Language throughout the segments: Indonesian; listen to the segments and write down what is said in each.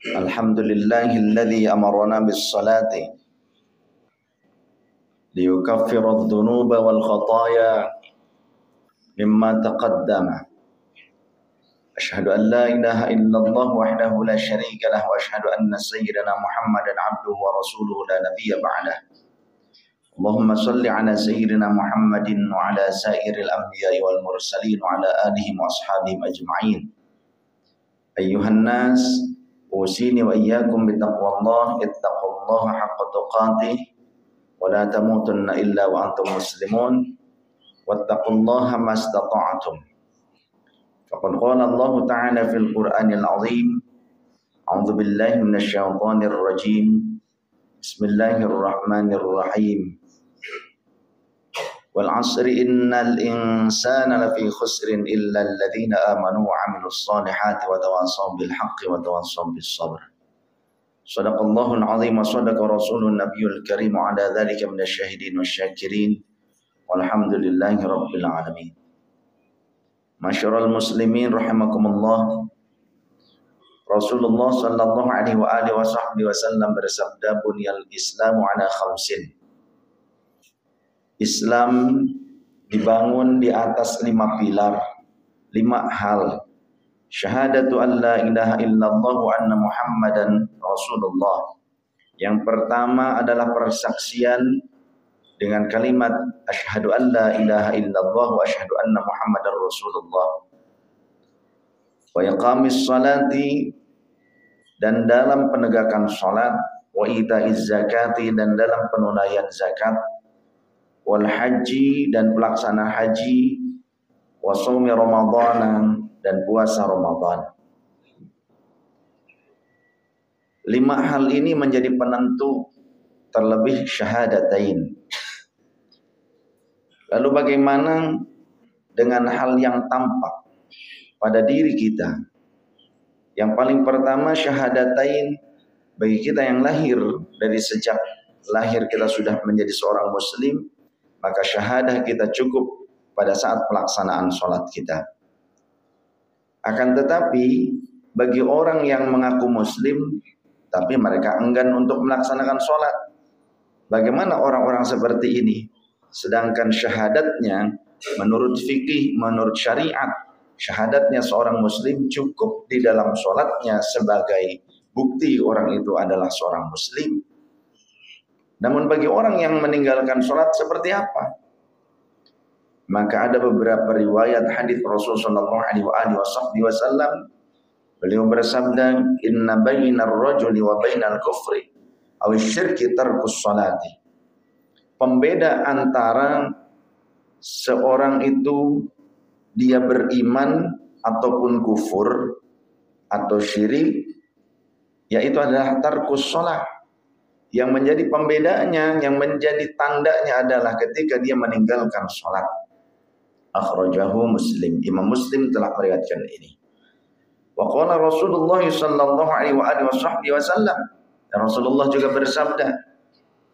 Alhamdulillahilladzi amarna bis salati liyukaffira adh-dhunuba wal khataaya mimma taqaddama. Asyhadu an la ilaha illallah wahdahu la syarika lah wa asyhadu anna sayyidana Muhammadan abduhu wa rasuluhu la nabiyya ba'dah. Allahumma salli ala sayyidina Muhammadin wa ala sairil anbiya'i wal mursalin wa ala alihi wa ashabihim ajma'in. Ayyuhan nas, usini wa iyyakum bittaqwallah, ittaqullaha haqqa tuqatih wa la tamutunna illa wa antum muslimun wattaqullaha mastata'tum. Faqad qala Allah ta'ala fil Qur'anil 'azim, a'udzu billahi minasy syaithanir rajim. Bismillahirrahmanirrahim. Wal 'asri innal insana lafi khusrin illa alladhina amanu wa 'amilus solihati wa tawassaw bil haqqi wa tawassaw bis sabr. Shadaqallahul 'azim wa shadaqa rasulun nabiyul karim wa 'ala dzalika minasy syahidin wasyakirin. Walhamdulillahi rabbil alamin. Masyarul muslimin rahimakumullah. Rasulullah sallallahu alaihi wa alihi wasallam bersabda, bunyal islamu ala khamsin. Islam dibangun di atas 5 pilar, 5 hal. Syahadatu an la ilaha illallah wa anna Muhammadan Rasulullah. Yang pertama adalah persaksian dengan kalimat asyhadu an la ilaha illallah wa asyhadu anna Muhammadar Rasulullah. Wa iqamis salati, dan dalam penegakan salat, wa itaiz zakati, dan dalam penunaian zakat, wal haji, dan pelaksana haji, wa shaumi ramadhan, dan puasa Ramadan. 5 hal ini menjadi penentu, terlebih syahadatain. Lalu bagaimana dengan hal yang tampak pada diri kita? Yang paling pertama, syahadatain bagi kita yang lahir, dari sejak lahir kita sudah menjadi seorang muslim, maka syahadah kita cukup pada saat pelaksanaan sholat kita. Akan tetapi bagi orang yang mengaku muslim tapi mereka enggan untuk melaksanakan sholat, bagaimana orang-orang seperti ini? Sedangkan syahadatnya menurut fikih, menurut syariat, syahadatnya seorang muslim cukup di dalam sholatnya sebagai bukti orang itu adalah seorang muslim. Namun bagi orang yang meninggalkan sholat seperti apa? Maka ada beberapa riwayat hadis Rasulullah SAW. Beliau bersabda, inna bainar rajuli wa bainal kufri aw syirki tarkus salati. Pembeda antara seorang itu dia beriman ataupun kufur atau syirik, yaitu adalah tarkus salat. Yang menjadi pembedanya, yang menjadi tandanya adalah ketika dia meninggalkan sholat. Akhrajahu Muslim. Imam Muslim telah meriwayatkan ini. Wa qala Rasulullah sallallahu alaihi wasallam. Dan Rasulullah juga bersabda,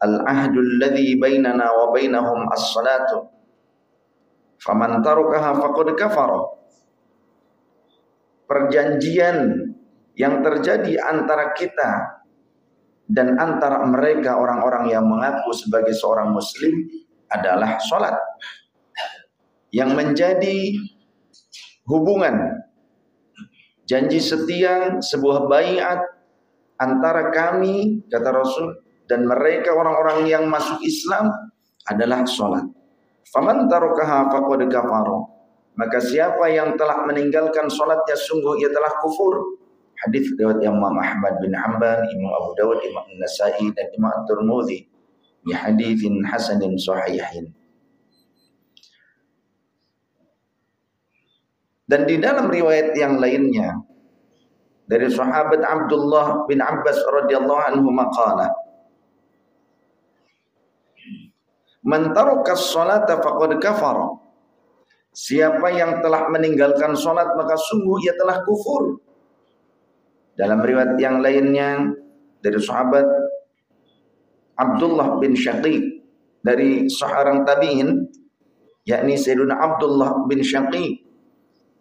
al-ahdul ladzi bainana wa bainahum as-salatu. Faman tarakaha faqad kafara. Perjanjian yang terjadi antara kita dan antara mereka orang-orang yang mengaku sebagai seorang muslim adalah sholat. Yang menjadi hubungan janji setia, sebuah baiat antara kami, kata Rasul, dan mereka orang-orang yang masuk Islam adalah sholat. Faman tarakaha faqad kafara. Maka siapa yang telah meninggalkan sholatnya sungguh ia telah kufur. Hadis riwayat Imam Ahmad bin Hanbal, Imam Abu Dawud, Imam An-Nasa'i, dan Imam At-Tirmidzi bi haditsin hasanin sahihin. Dan di dalam riwayat yang lainnya dari sahabat Abdullah bin Abbas radhiyallahu anhu maqala, man taraka as-salata faqad kafara. Siapa yang telah meninggalkan salat maka sungguh ia telah kufur. Dalam riwayat yang lainnya dari sahabat Abdullah bin Syaqiq, dari seorang tabi'in, yakni Sayyidina Abdullah bin Syaqiq,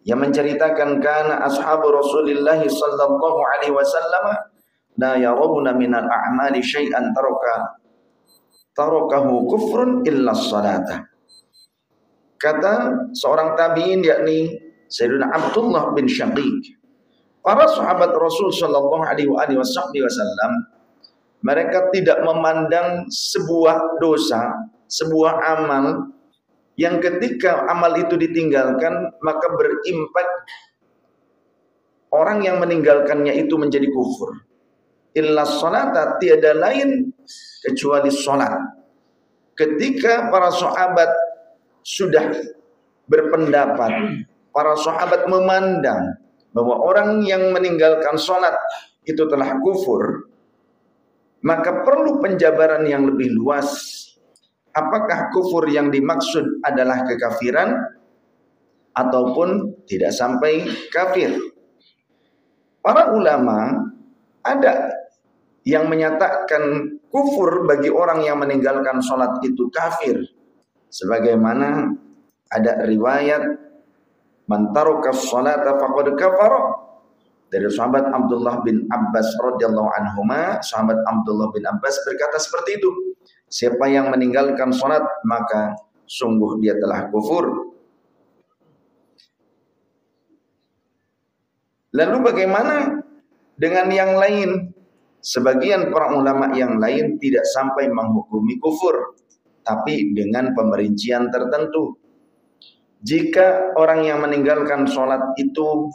yang menceritakan kana ashabu Rasulillah sallallahu alaihi wasallam la yarawna minal a'mali syai'an tarakahu kufrun illa salata. Kata seorang tabi'in yakni Sayyidina Abdullah bin Syaqiq, para sahabat Rasul sallallahu alaihi wasallam mereka tidak memandang sebuah dosa, sebuah amal yang ketika amal itu ditinggalkan maka berimpak orang yang meninggalkannya itu menjadi kufur. Illa salata, tiada lain kecuali salat. Ketika para sahabat sudah berpendapat, para sahabat memandang bahwa orang yang meninggalkan salat itu telah kufur, maka perlu penjabaran yang lebih luas. Apakah kufur yang dimaksud adalah kekafiran ataupun tidak sampai kafir? Para ulama ada yang menyatakan kufur bagi orang yang meninggalkan sholat itu kafir. Sebagaimana ada riwayat man taraka sholata faqad kafara dari sahabat Abdullah bin Abbas radhiyallahu anhuma. Sahabat Abdullah bin Abbas berkata seperti itu, siapa yang meninggalkan sholat maka sungguh dia telah kufur. Lalu bagaimana dengan yang lain? Sebagian para ulama yang lain tidak sampai menghukumi kufur, tapi dengan pemerincian tertentu. Jika orang yang meninggalkan sholat itu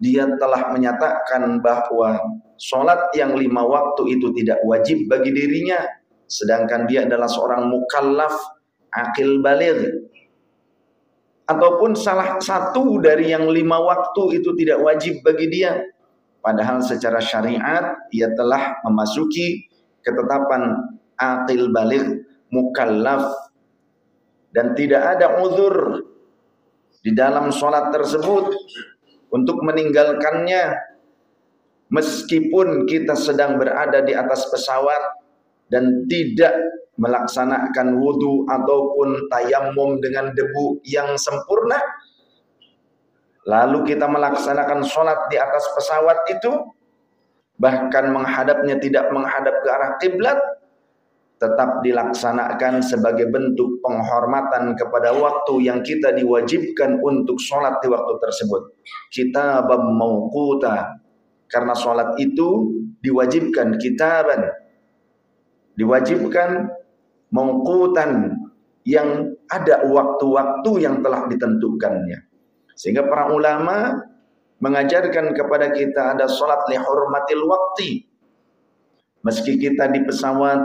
dia telah menyatakan bahwa sholat yang 5 waktu itu tidak wajib bagi dirinya, sedangkan dia adalah seorang mukallaf akil baligh, ataupun salah satu dari yang 5 waktu itu tidak wajib bagi dia, padahal secara syariat ia telah memasuki ketetapan akil baligh mukallaf dan tidak ada uzur di dalam sholat tersebut untuk meninggalkannya, meskipun kita sedang berada di atas pesawat dan tidak melaksanakan wudu ataupun tayamum dengan debu yang sempurna, lalu kita melaksanakan sholat di atas pesawat itu, bahkan menghadapnya tidak menghadap ke arah kiblat, tetap dilaksanakan sebagai bentuk penghormatan kepada waktu yang kita diwajibkan untuk sholat di waktu tersebut. Kitaban mauquta, karena sholat itu diwajibkan kitaban, diwajibkan mauqutan, yang ada waktu-waktu yang telah ditentukannya. Sehingga para ulama mengajarkan kepada kita ada sholat li hurmatil waqti. Meski kita di pesawat,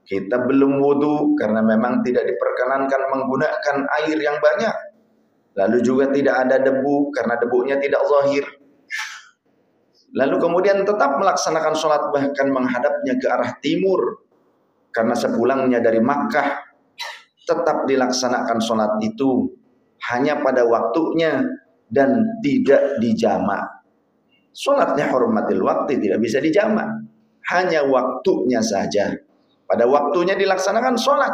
kita belum wudu karena memang tidak diperkenankan menggunakan air yang banyak. Lalu juga tidak ada debu karena debunya tidak zahir. Lalu kemudian tetap melaksanakan sholat bahkan menghadapnya ke arah timur, karena sepulangnya dari Makkah tetap dilaksanakan sholat itu hanya pada waktunya dan tidak dijamak. Sholatnya hurmatil waktu tidak bisa dijamak, hanya waktunya saja. Pada waktunya dilaksanakan sholat.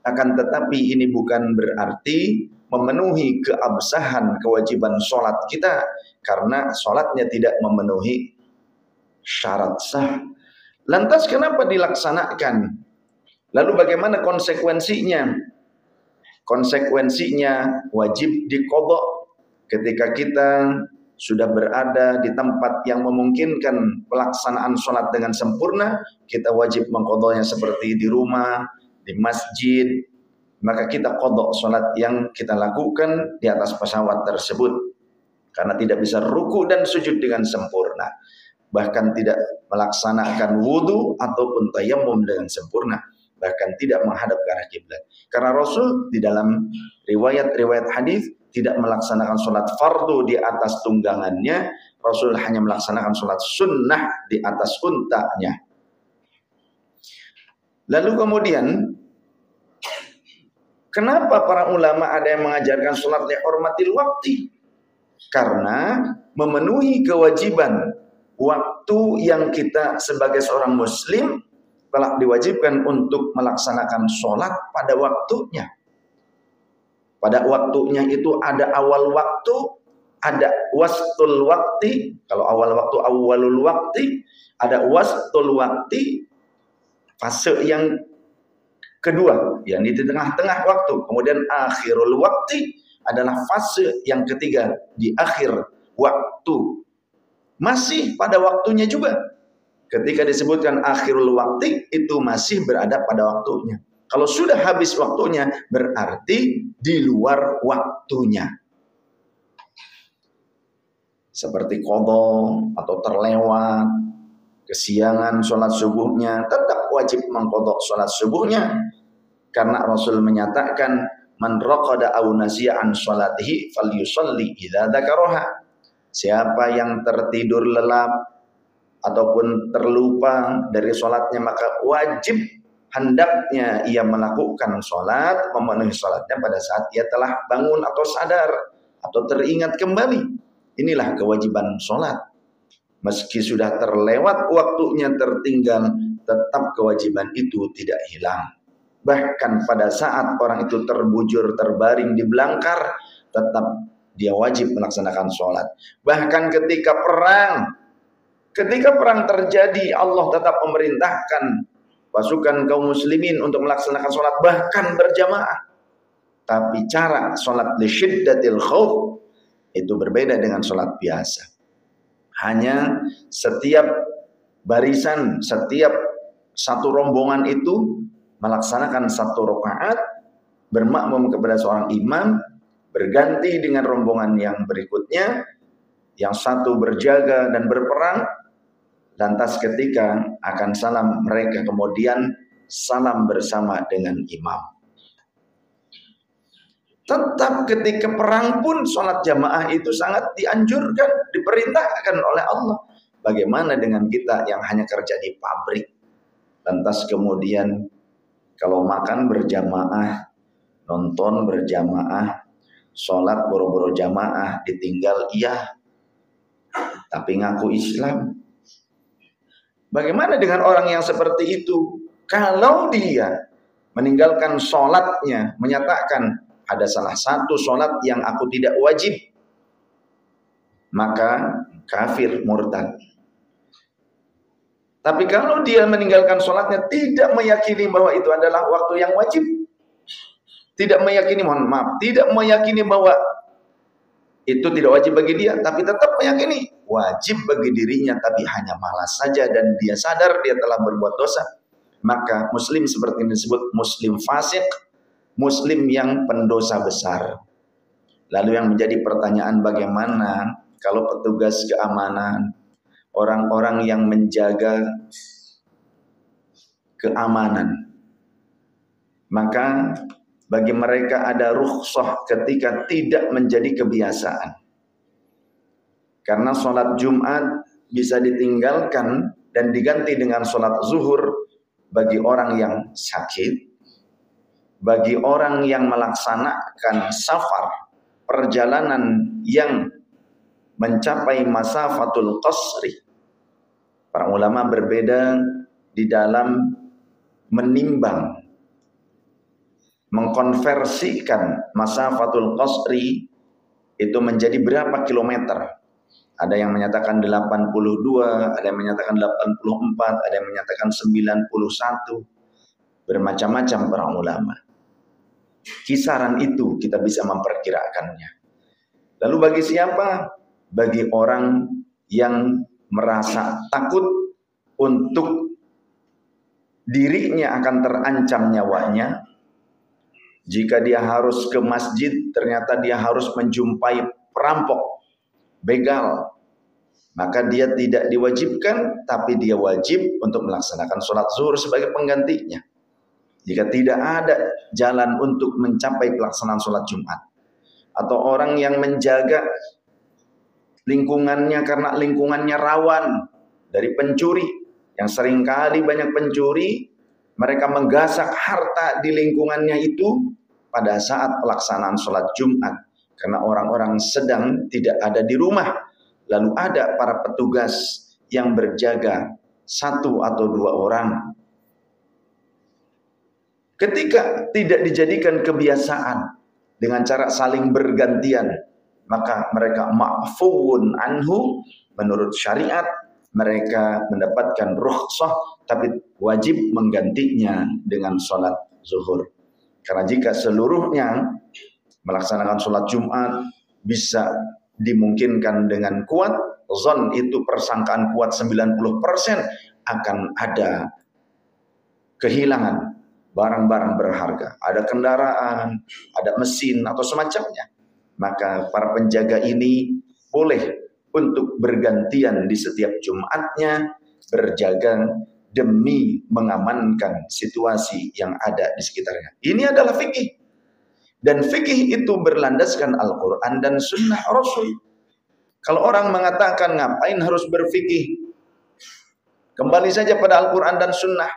Akan tetapi ini bukan berarti memenuhi keabsahan kewajiban sholat kita, karena sholatnya tidak memenuhi syarat sah. Lantas kenapa dilaksanakan? Lalu bagaimana konsekuensinya? Konsekuensinya wajib diqadha. Ketika kita sudah berada di tempat yang memungkinkan pelaksanaan sholat dengan sempurna, kita wajib mengqadhanya seperti di rumah, di masjid, maka kita qadha sholat yang kita lakukan di atas pesawat tersebut, karena tidak bisa ruku dan sujud dengan sempurna, bahkan tidak melaksanakan wudu ataupun tayamum dengan sempurna, bahkan tidak menghadap ke arah kiblat. Karena Rasul di dalam riwayat-riwayat hadis tidak melaksanakan sholat fardu di atas tunggangannya, Rasul hanya melaksanakan sholat sunnah di atas untanya. Lalu kemudian, kenapa para ulama ada yang mengajarkan sholat li hurmatil waqti? Karena memenuhi kewajiban waktu yang kita sebagai seorang muslim telah diwajibkan untuk melaksanakan sholat pada waktunya. Pada waktunya itu ada awal waktu, ada wastul wakti, kalau awal waktu awalul wakti, ada wastul wakti, fase yang kedua, yang di tengah-tengah waktu. Kemudian akhirul wakti adalah fase yang ketiga, di akhir waktu. Masih pada waktunya juga. Ketika disebutkan akhirul wakti, itu masih berada pada waktunya. Kalau sudah habis waktunya, berarti di luar waktunya. Seperti qadha atau terlewat, kesiangan sholat subuhnya, tetap wajib mengqadha sholat subuhnya. Karena Rasul menyatakan, man raqada aw nasiya an sholatihi falyusalli idza dzakaraha. Siapa yang tertidur lelap ataupun terlupa dari sholatnya, maka wajib hendaknya ia melakukan sholat, memenuhi sholatnya pada saat ia telah bangun atau sadar atau teringat kembali. Inilah kewajiban sholat. Meski sudah terlewat waktunya, tertinggal, tetap kewajiban itu tidak hilang. Bahkan pada saat orang itu terbujur, terbaring di belangkar, tetap dia wajib melaksanakan sholat. Bahkan ketika perang terjadi, Allah tetap memerintahkan pasukan kaum muslimin untuk melaksanakan sholat, bahkan berjamaah. Tapi cara sholat li syiddatil khauf itu berbeda dengan sholat biasa. Hanya setiap barisan, setiap satu rombongan itu melaksanakan satu rakaat, bermakmum kepada seorang imam, berganti dengan rombongan yang berikutnya, yang satu berjaga dan berperang, lantas ketika akan salam mereka kemudian salam bersama dengan imam. Tetap ketika perang pun sholat jamaah itu sangat dianjurkan, diperintahkan oleh Allah. Bagaimana dengan kita yang hanya kerja di pabrik, lantas kemudian kalau makan berjamaah, nonton berjamaah, sholat boro-boro jamaah, ditinggal iya, tapi ngaku Islam. Bagaimana dengan orang yang seperti itu? Kalau dia meninggalkan sholatnya, menyatakan ada salah satu sholat yang aku tidak wajib, maka kafir, murtad. Tapi kalau dia meninggalkan sholatnya, tidak meyakini bahwa itu adalah waktu yang wajib, tidak meyakini, tidak meyakini bahwa itu tidak wajib bagi dia, tapi tetap meyakini wajib bagi dirinya, tapi hanya malas saja dan dia sadar dia telah berbuat dosa, maka muslim seperti ini disebut muslim fasik, muslim yang pendosa besar. Lalu yang menjadi pertanyaan, bagaimana kalau petugas keamanan, orang-orang yang menjaga keamanan, maka bagi mereka ada rukhsah ketika tidak menjadi kebiasaan. Karena sholat Jumat bisa ditinggalkan dan diganti dengan sholat zuhur bagi orang yang sakit, bagi orang yang melaksanakan safar, perjalanan yang mencapai masafatul qasri. Para ulama berbeda di dalam menimbang, mengkonversikan masafatul qasri itu menjadi berapa kilometer. Ada yang menyatakan 82, ada yang menyatakan 84, ada yang menyatakan 91. Bermacam-macam para ulama. Kisaran itu kita bisa memperkirakannya. Lalu bagi siapa? Bagi orang yang merasa takut untuk dirinya akan terancam nyawanya. Jika dia harus ke masjid, ternyata dia harus menjumpai perampok, begal, maka dia tidak diwajibkan, tapi dia wajib untuk melaksanakan sholat zuhur sebagai penggantinya. Jika tidak ada jalan untuk mencapai pelaksanaan sholat Jumat, atau orang yang menjaga lingkungannya karena lingkungannya rawan dari pencuri, yang seringkali banyak pencuri, mereka menggasak harta di lingkungannya itu pada saat pelaksanaan sholat Jumat, karena orang-orang sedang tidak ada di rumah, lalu ada para petugas yang berjaga 1 atau 2 orang. Ketika tidak dijadikan kebiasaan dengan cara saling bergantian, maka mereka ma'fuun anhu, menurut syariat mereka mendapatkan rukhsah, tapi wajib menggantinya dengan sholat zuhur. Karena jika seluruhnya melaksanakan sholat Jumat bisa dimungkinkan dengan kuat, zon itu persangkaan kuat 90%, akan ada kehilangan barang-barang berharga, ada kendaraan, ada mesin atau semacamnya. Maka para penjaga ini boleh untuk bergantian di setiap Jumatnya berjaga demi mengamankan situasi yang ada di sekitarnya. Ini adalah fikih. Dan fikih itu berlandaskan Al-Quran dan Sunnah Rasul. Kalau orang mengatakan ngapain harus berfikih, kembali saja pada Al-Quran dan Sunnah.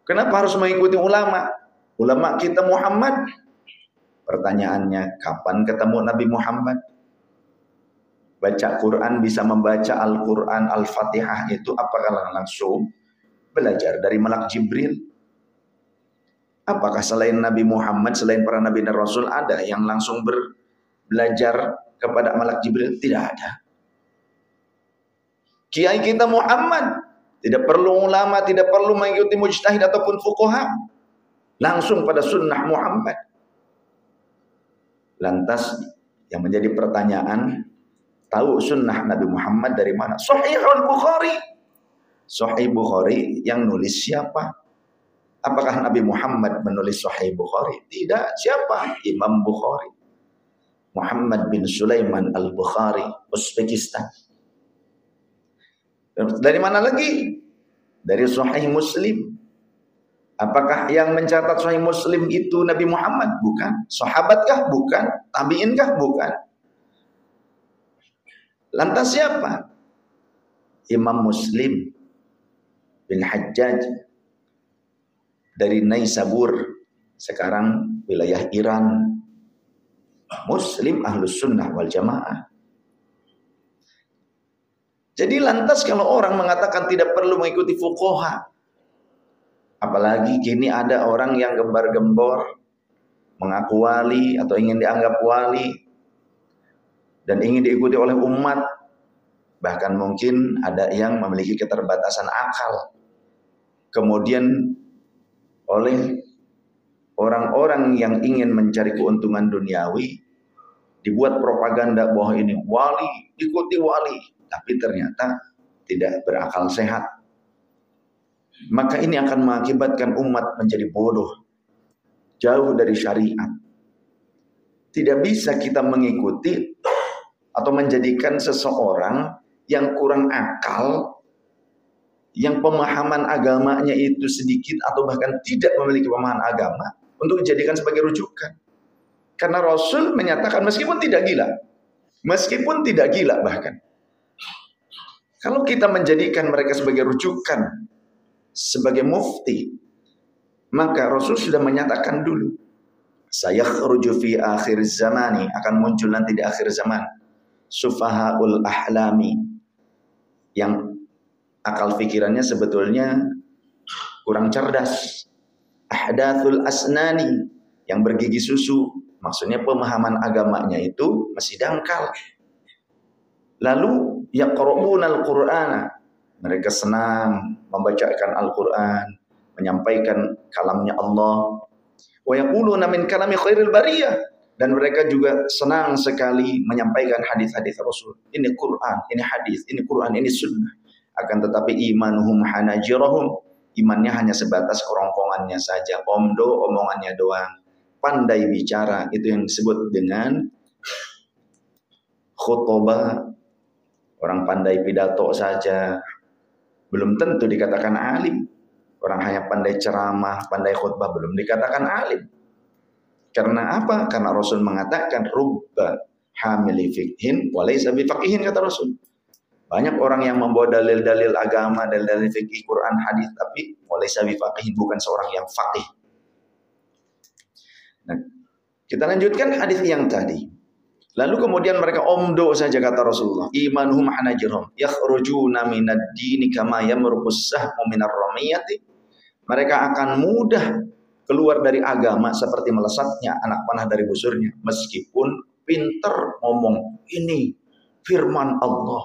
Kenapa harus mengikuti ulama? Ulama kita Muhammad. Pertanyaannya, kapan ketemu Nabi Muhammad? Baca Quran, bisa membaca Al-Quran, Al-Fatihah itu apakah langsung belajar dari Malak Jibril? Apakah selain Nabi Muhammad, selain para Nabi dan Rasul, ada yang langsung belajar kepada Malak Jibril? Tidak ada. Kiai kita Muhammad, tidak perlu ulama, tidak perlu mengikuti mujtahid ataupun fuqaha, langsung pada sunnah Muhammad. Lantas yang menjadi pertanyaan, tahu sunnah Nabi Muhammad dari mana? Sahihul Bukhari. Sahih Bukhari yang nulis siapa? Apakah Nabi Muhammad menulis Sahih Bukhari? Tidak. Siapa? Imam Bukhari. Muhammad bin Sulaiman Al-Bukhari, Uzbekistan. Dari mana lagi? Dari Sahih Muslim. Apakah yang mencatat Sahih Muslim itu Nabi Muhammad? Bukan. Sahabatkah? Bukan. Tabi'inkah? Bukan. Lantas siapa? Imam Muslim bin Hajjaj dari Naisabur, sekarang wilayah Iran. Muslim Ahlus Sunnah wal Jamaah. Jadi lantas kalau orang mengatakan tidak perlu mengikuti fuqaha, apalagi kini ada orang yang gembar-gembor mengaku wali atau ingin dianggap wali dan ingin diikuti oleh umat, bahkan mungkin ada yang memiliki keterbatasan akal, kemudian oleh orang-orang yang ingin mencari keuntungan duniawi dibuat propaganda bahwa ini wali, ikuti wali, tapi ternyata tidak berakal sehat. Maka ini akan mengakibatkan umat menjadi bodoh, jauh dari syariat. Tidak bisa kita mengikuti atau menjadikan seseorang yang kurang akal, yang pemahaman agamanya itu sedikit atau bahkan tidak memiliki pemahaman agama, untuk dijadikan sebagai rujukan. Karena Rasul menyatakan meskipun tidak gila bahkan, kalau kita menjadikan mereka sebagai rujukan, sebagai mufti, maka Rasul sudah menyatakan dulu, sayakhruju fi akhir zamani, akan muncul nanti di akhir zaman, sufahaul ahlami, yang akal pikirannya sebetulnya kurang cerdas, ahdathul asnani, yang bergigi susu, maksudnya pemahaman agamanya itu masih dangkal. Lalu yaqra'unal Qur'ana, mereka senang membacakan Al-Quran, menyampaikan kalamnya Allah. Wa yaquluna min kalami khairil bariyah, dan mereka juga senang sekali menyampaikan hadis-hadis Rasul. Ini Quran, ini hadis, ini Quran, ini sunnah. Akan tetapi imanuhum hanajirahum, imannya hanya sebatas kerongkongannya saja, omongannya doang. Pandai bicara, itu yang disebut dengan khutbah. Orang pandai pidato saja belum tentu dikatakan alim. Orang hanya pandai ceramah, pandai khutbah, belum dikatakan alim. Karena apa? Karena Rasul mengatakan rubba hamili fiqhin wa laysa bifaqihin, kata Rasul. Banyak orang yang membawa dalil-dalil agama, dalil-dalil fikih, Quran, hadis, tapi wa laysa bifaqihin, bukan seorang yang faqih. Nah, kita lanjutkan hadis yang tadi. Lalu kemudian mereka omdo saja, kata Rasulullah, imanuhum hanajirhum yakhrujuna minad dini kama yamruqus sahmu minar ramiyati. Mereka akan mudah keluar dari agama seperti melesatnya anak panah dari busurnya, meskipun pinter ngomong, ini firman Allah,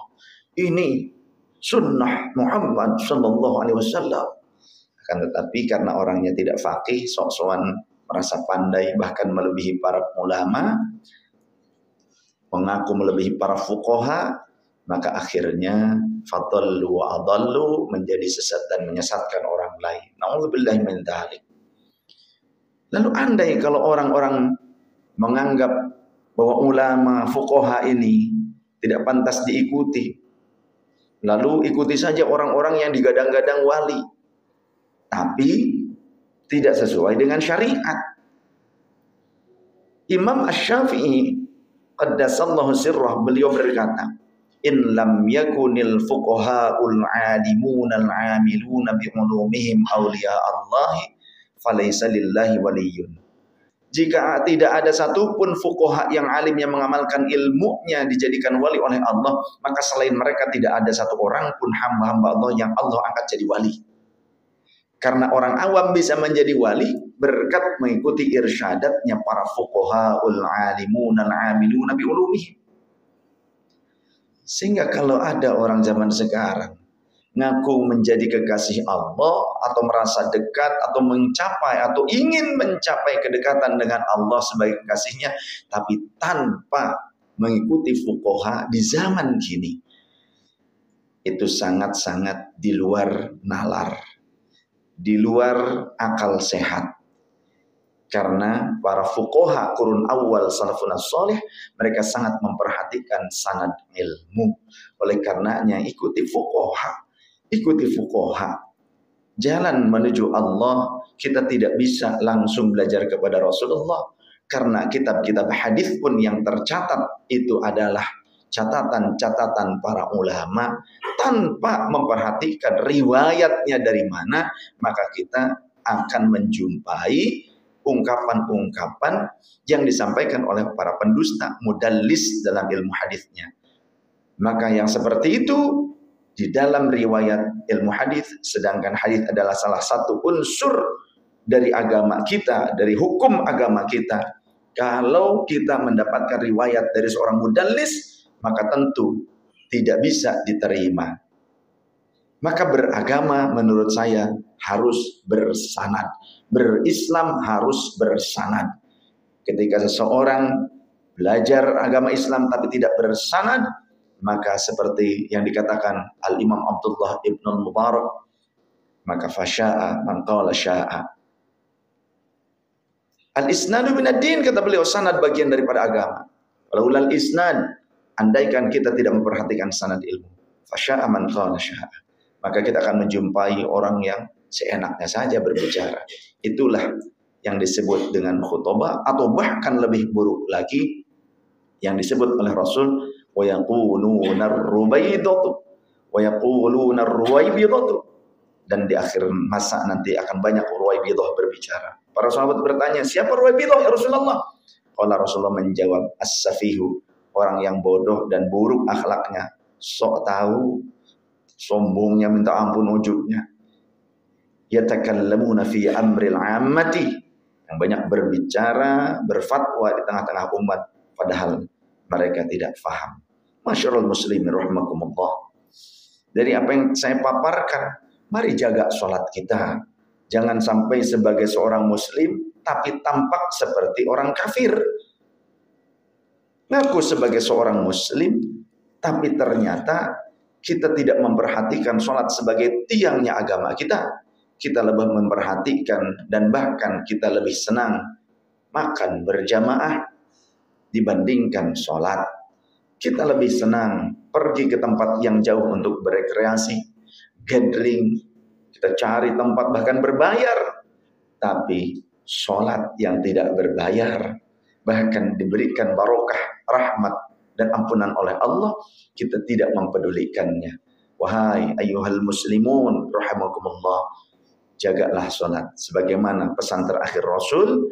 ini sunnah Muhammad sallallahu alaihi wasallam. Akan tetapi karena orangnya tidak faqih, sok-sokan merasa pandai, bahkan melebihi para ulama, mengaku melebihi para fuqaha, maka akhirnya fadallu wa adallu, menjadi sesat dan menyesatkan orang lain. Na'udzubillahi min dzalik. Lalu andai kalau orang-orang menganggap bahwa ulama fuqaha ini tidak pantas diikuti, lalu ikuti saja orang-orang yang digadang-gadang wali, tapi tidak sesuai dengan syariat. Imam Asy-Syafi'i qaddasallahu sirrah, beliau berkata, in lam yakunil fuqaha'ul 'alimuna al-'amiluna bi 'ulumihim awliya Allah falaysa lillahi waliyyun. Jika tidak ada satupun fuqaha yang alim yang mengamalkan ilmunya dijadikan wali oleh Allah, maka selain mereka tidak ada satu orang pun hamba-hamba Allah yang Allah angkat jadi wali. Karena orang awam bisa menjadi wali berkat mengikuti irsyadatnya para fuqahaul alimuna al-amiluna bi ulumihim. Sehingga kalau ada orang zaman sekarang ngaku menjadi kekasih Allah atau merasa dekat atau mencapai atau ingin mencapai kedekatan dengan Allah sebagai kekasihnya, tapi tanpa mengikuti fuqaha di zaman kini, itu sangat-sangat di luar nalar, di luar akal sehat. Karena para fuqaha kurun awal salafun salih, mereka sangat memperhatikan sanad ilmu. Oleh karenanya ikuti fuqaha. Ikuti fuqaha. Jalan menuju Allah, kita tidak bisa langsung belajar kepada Rasulullah. Karena kitab-kitab hadis pun yang tercatat itu adalah catatan-catatan para ulama. Tanpa memperhatikan riwayatnya dari mana, maka kita akan menjumpai ungkapan-ungkapan yang disampaikan oleh para pendusta, mudallis dalam ilmu hadisnya. Maka yang seperti itu di dalam riwayat ilmu hadis, sedangkan hadis adalah salah satu unsur dari agama kita, dari hukum agama kita. Kalau kita mendapatkan riwayat dari seorang mudallis, maka tentu tidak bisa diterima. Maka beragama menurut saya harus bersanad. Berislam harus bersanad. Ketika seseorang belajar agama Islam tapi tidak bersanad, maka seperti yang dikatakan Al-Imam Abdullah Ibn Mubarak, maka fasya'a man qala sya'a. Al-isnadu minad-din, kata beliau, sanad bagian daripada agama. Laulal isnad, andaikan kita tidak memperhatikan sanad ilmu, fasya'a man qala sya'a, maka kita akan menjumpai orang yang seenaknya saja berbicara. Itulah yang disebut dengan khutbah, atau bahkan lebih buruk lagi yang disebut oleh Rasul, wa yaquluna ar-rubaidatu wa yaquluna ar-ruwaibidatu, dan di akhir masa nanti akan banyak ruwaibidah berbicara. Para sahabat bertanya, siapa ruwaibidah ya Rasulullah? Qala Rasulullah menjawab, as-safihu, orang yang bodoh dan buruk akhlaknya, sok tahu, sombongnya minta ampun ujubnya. Yatakallamuna fi amril ammati, yang banyak berbicara, berfatwa di tengah-tengah umat, padahal mereka tidak faham. Masyarul muslimin rahimakumullah. Dari apa yang saya paparkan, mari jaga sholat kita. Jangan sampai sebagai seorang muslim tapi tampak seperti orang kafir. Ngaku sebagai seorang muslim tapi ternyata kita tidak memperhatikan sholat sebagai tiangnya agama kita. Kita lebih memperhatikan dan bahkan kita lebih senang makan berjamaah dibandingkan sholat. Kita lebih senang pergi ke tempat yang jauh untuk berekreasi, gathering, kita cari tempat bahkan berbayar. Tapi sholat yang tidak berbayar, bahkan diberikan barokah, rahmat, dan ampunan oleh Allah, kita tidak mempedulikannya. Wahai ayyuhal muslimun rahimakumullah, jagalah sholat. Sebagaimana pesan terakhir Rasul,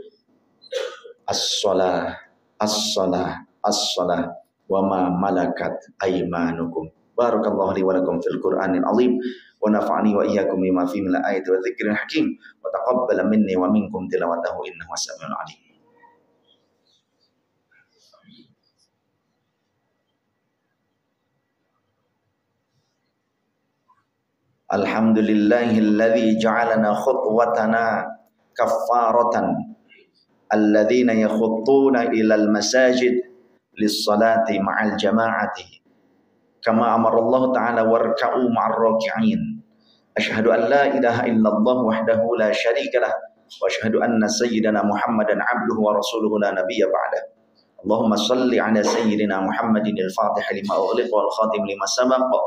as-sholah, as-sholah, as-sholah, wa ma malakat aymanukum. Barakallahu li wa lakum fil Qur'anil azim, wa nafa'ani wa iyyakum bima fihi min al-ayati wa dzikril hakim, wa taqabbala minni wa minkum tilawatahu innahu as-sami'ul 'alim. Alhamdulillahilladzi ja'alana khutwatana kaffaratan alladzina yakhuttuna ilal masajid lis-salati ma'al jama'ati kama amara Allah ta'ala warka'u ma'ar raki'in. Asyhadu an la ilaha illallah wahdahu la syarikalah wa asyhadu anna sayyidana Muhammadan abduhu wa rasuluhu la nabiyya ba'dah. Allahumma salli ala sayyidina Muhammadin al-fatih lima ughliqa wal khatim lima sabaqa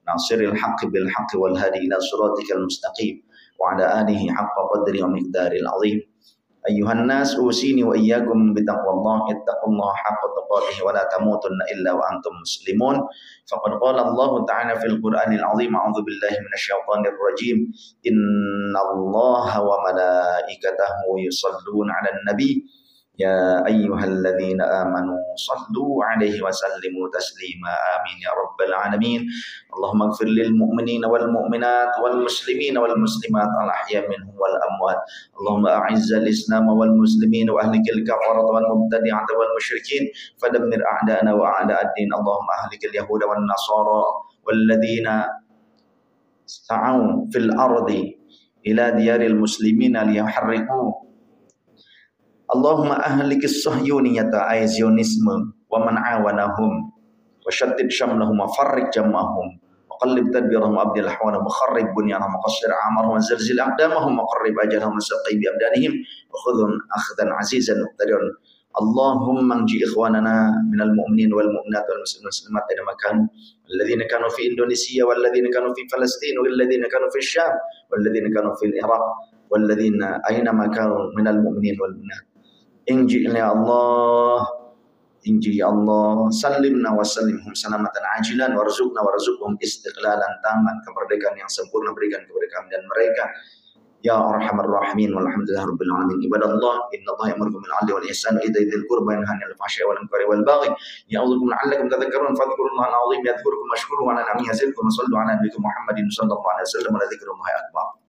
nasiril haqqi bil haqqi wal hadi ila siratikal mustaqim wa ala alihi haqqa qadri wa miqdaril azim. Ayyuhan nas usini wa iyyakum bittaqwallah ittaqullaha haqqa tuqatih wa la tamutunna illa wa antum muslimun. Faqad qala Allah ta'ala fil Qur'anil azim a'udzu billahi minasyaitonir rajim innallaha wa malaikatahu yusholluna 'alan nabi ya ayyuhalladzina amanu shallu 'alaihi wa sallimu taslima amin ya rabbal alamin. Allahumma ighfir lil mu'minina wal mu'minat wal muslimina wal muslimat al ahya minhum wal amwat. Allahumma a'izzal islam wal muslimin wa ahlikil kafarata wal mubtadi'ata wal musyrikin fadammir a'da'ana wa a'da'ad din. Allahumma ahlikil yahuda wan nasara walladzina sa'u fil ardi ila diyaril muslimina liyaharriqu. Allahumma ahlikis sahyuniyata ay zionisme wa man awanahum wa syaddid syamlahum wa farrik jamahum wa qallib tadbirahum abdil ahwanahum wa kharrib bunyanahum wa qassir amarahum wa zalzil aqdamahum wa qarrib ajalahum wa saqi bi abdanihim wa khudhun akhdan azizan muqtadiran. Allahumma anji ikhwanana minal mu'minin wal mu'minat wal muslimin muslimat aina makan alladhina kanu fi Indonesia wal ladzina kanu fi Palestina wal ladzina kanu fi Syam wal ladzina kanu fil Iraq wal ladzina aina makanu minal mu'minin wal mu'minat. Inji ya Allah, inji ya Allah, salimna wa salimhum salamatan ajilan warzuqhum istiqlalan taman, kemerdekaan yang sempurna berikan kepada kami dan mereka. Ya Arhamar Rahimin walhamdulillahirabbil alamin. Ibadallah, innallaha ya'muru bil 'adli wal ihsani wa ita'i dzil qurba wa yanha 'anil fahsya'i wal munkari wal baghi ya'udzukum la'allakum tadhakkarun fadhkurullaha al-'azim yadhkurukum washkuruhu 'ala ni'amihi yazidkum wa sallu 'ala nabiyyina Muhammadin sallallahu alaihi wasallam wa la dzikrullahi akbar.